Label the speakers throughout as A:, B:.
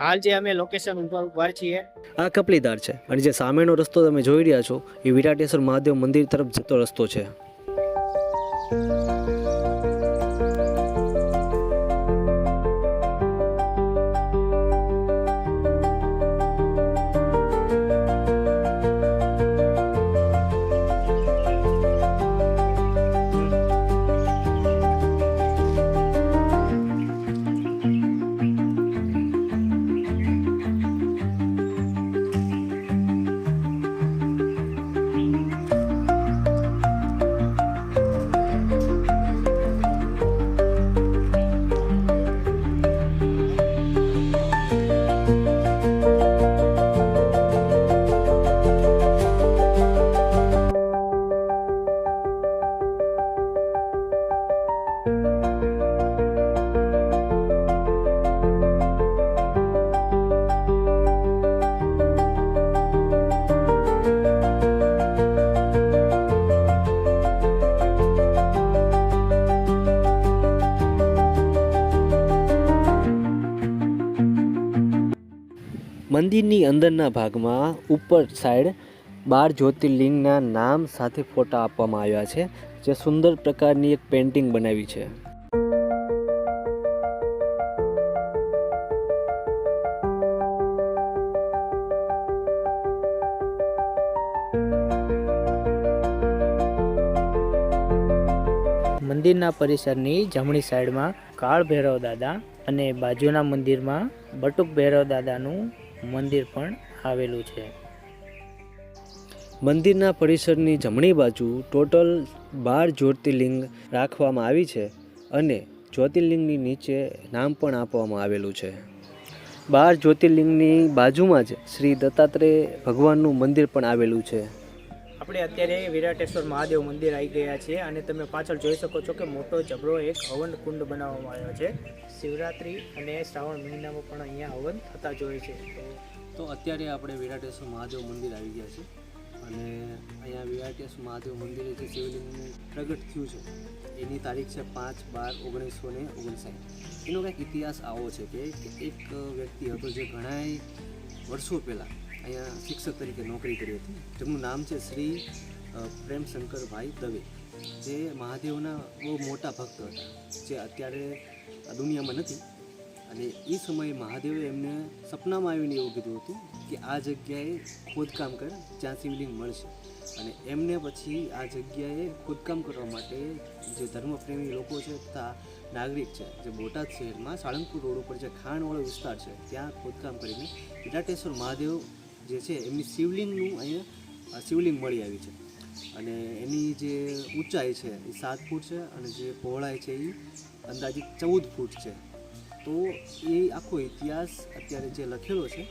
A: હાલ જે અમે લોકેશન ઉપર છીએ
B: આ કપલીધાર છે અને જે સામેનો રસ્તો તમે જોઈ રહ્યા છો એ વિરાટેશ્વર મહાદેવ મંદિર તરફ જતો રસ્તો છે. મંદિરની અંદરના ભાગમાં ઉપર સાઈડ 12 જ્યોતિર્લિંગના નામ સાથે ફોટા આપવામાં આવ્યા છે, જે સુંદર પ્રકારની એક પેઇન્ટિંગ બનાવી છે.
A: મંદિરના પરિસરની જમણી સાઈડમાં કાળ ભૈરવ દાદા અને બાજુના મંદિરમાં બટુક ભૈરવ દાદાનું મંદિર પણ આવેલું છે.
B: મંદિરના પરિસરની જમણી બાજુ ટોટલ 12 જ્યોતિર્લિંગ રાખવામાં આવી છે અને જ્યોતિર્લિંગની નીચે નામ પણ આપવામાં આવેલું છે. 12 જ્યોતિર્લિંગની બાજુમાં જ શ્રી દત્તાત્રેય ભગવાનનું મંદિર પણ આવેલું છે.
A: આપણે અત્યારે વિરાટેશ્વર મહાદેવ મંદિર આવી ગયા છીએ અને તમે પાછળ જોઈ શકો છો કે મોટો જબરો એક હવન કુંડ બનાવવામાં આવ્યો છે. શિવરાત્રિ અને શ્રાવણ મહિનામાં પણ અહીંયા હવન થતા જ હોય છે.
B: તો અત્યારે આપણે વિરાટેશ્વર મહાદેવ મંદિર આવી ગયા છે અને અહીંયા વિરાટેશ્વર મહાદેવ મંદિરે જે શિવલિંગનું પ્રગટ થયું છે એની તારીખ છે 5/12/1959. એનો કંઈક ઇતિહાસ આવો છે કે એક વ્યક્તિ હતો જે ઘણાય વર્ષો પહેલાં અહીંયા શિક્ષક તરીકે નોકરી કરી હતી, જેમનું નામ છે શ્રી પ્રેમશંકરભાઈ દવે, જે મહાદેવના બહુ મોટા ભક્ત હતા, જે અત્યારે દુનિયામાં નથી. અને એ સમયે મહાદેવે એમને સપનામાં આવીને એવું કીધું હતું કે આ જગ્યાએ ખોદકામ કર, જ્યાં શિવલિંગ મળશે. અને એમને પછી આ જગ્યાએ ખોદકામ કરવા માટે જે ધર્મપ્રેમી લોકો છે તથા નાગરિક છે, જે બોટાદ શહેરમાં સાળંગપુર રોડ ઉપર જે ખાણવાળો વિસ્તાર છે ત્યાં ખોદકામ કરીને વિરાટેશ્વર મહાદેવ જે છે એમની શિવલિંગનું અહીંયા શિવલિંગ મળી આવી છે. અને એની જે ઊંચાઈ છે એ 7 ફૂટ છે અને જે પહોળાઈ છે એ અંદાજિત 14 ફૂટ છે. તો એ આખો ઇતિહાસ અત્યારે જે લખેલો છે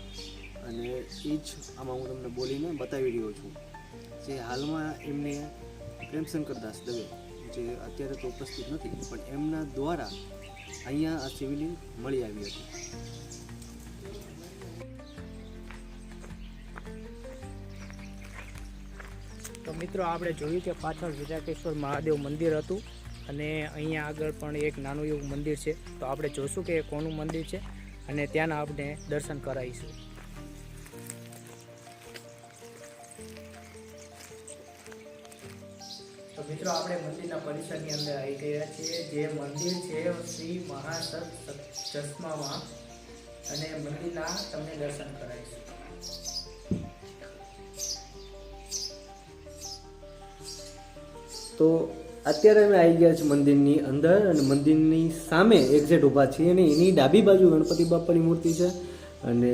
B: અને એ જ આમાં હું તમને બોલીને બતાવી રહ્યો છું. જે હાલમાં એમને પ્રેમશંકરદાસ દવે, જે અત્યારે તો ઉપસ્થિત નથી, પણ એમના દ્વારા અહીંયા આ શિવલિંગ મળી આવી હતી.
A: તો મિત્રો આપણે જોયું કે પાછળ વિરાટેશ્વર મહાદેવ મંદિર હતું અને અહીંયા આગળ પણ એક નાનું એવું મંદિર છે. તો આપણે જોશું કે એ કોનું મંદિર છે અને ત્યાંના આપણે દર્શન કરાવીશું. તો મિત્રો આપણે મંદિરના પરિસરની અંદર આવી ગયા છીએ. જે મંદિર છે શ્રી મહાસત ચશ્મામાં, અને મંદિરના તમને દર્શન કરાવીશું.
B: તો અત્યારે અમે આવી ગયા છીએ મંદિરની અંદર અને મંદિરની સામે એક્ઝેક્ટ ઊભા છીએ અને એની ડાબી બાજુ ગણપતિ બાપાની મૂર્તિ છે અને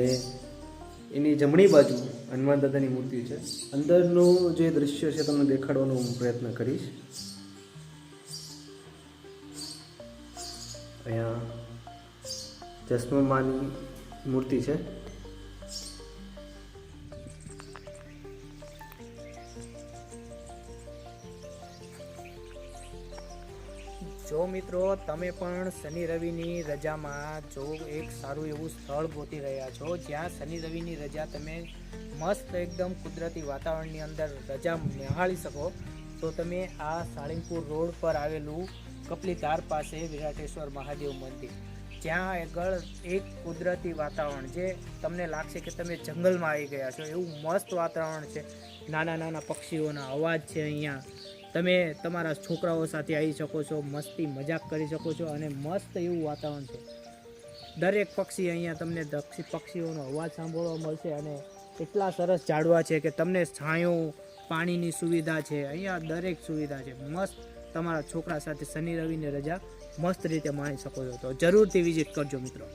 B: એની જમણી બાજુ હનુમાન દાદાની મૂર્તિ છે. અંદરનું જે દૃશ્ય છે તમને દેખાડવાનો હું પ્રયત્ન કરીશ. અહીંયા ચશ્મામાની મૂર્તિ છે.
A: જો મિત્રો તમે પણ શનિ રવિની રજામાં જો એક સારું એવું સ્થળ ગોતી રહ્યા છો જ્યાં શનિ રવિની રજા તમે મસ્ત એકદમ કુદરતી વાતાવરણની અંદર રજા નિહાળી શકો, તો તમે આ સાળંગપુર રોડ પર આવેલું કપલીધાર પાસે વિરાટેશ્વર મહાદેવ મંદિર, જ્યાં આગળ એક કુદરતી વાતાવરણ જે તમને લાગશે કે તમે જંગલમાં આવી ગયા છો એવું મસ્ત વાતાવરણ છે. નાના નાના પક્ષીઓના અવાજ છે. અહીંયા તમે તમારા છોકરાઓ સાથે આવી શકો છો, મસ્તી મજાક કરી શકો છો અને મસ્ત એવું વાતાવરણ છે. દરેક પક્ષી અહીંયા તમને પક્ષીઓનો અવાજ સાંભળવા મળશે અને એટલા સરસ ઝાડવા છે કે તમને છાંયો, પાણીની સુવિધા છે, અહીંયા દરેક સુવિધા છે. મસ્ત તમારા છોકરા સાથે શનિ રવિની રજા મસ્ત રીતે માણી શકો છો. તો જરૂરથી વિઝિટ કરજો મિત્રો.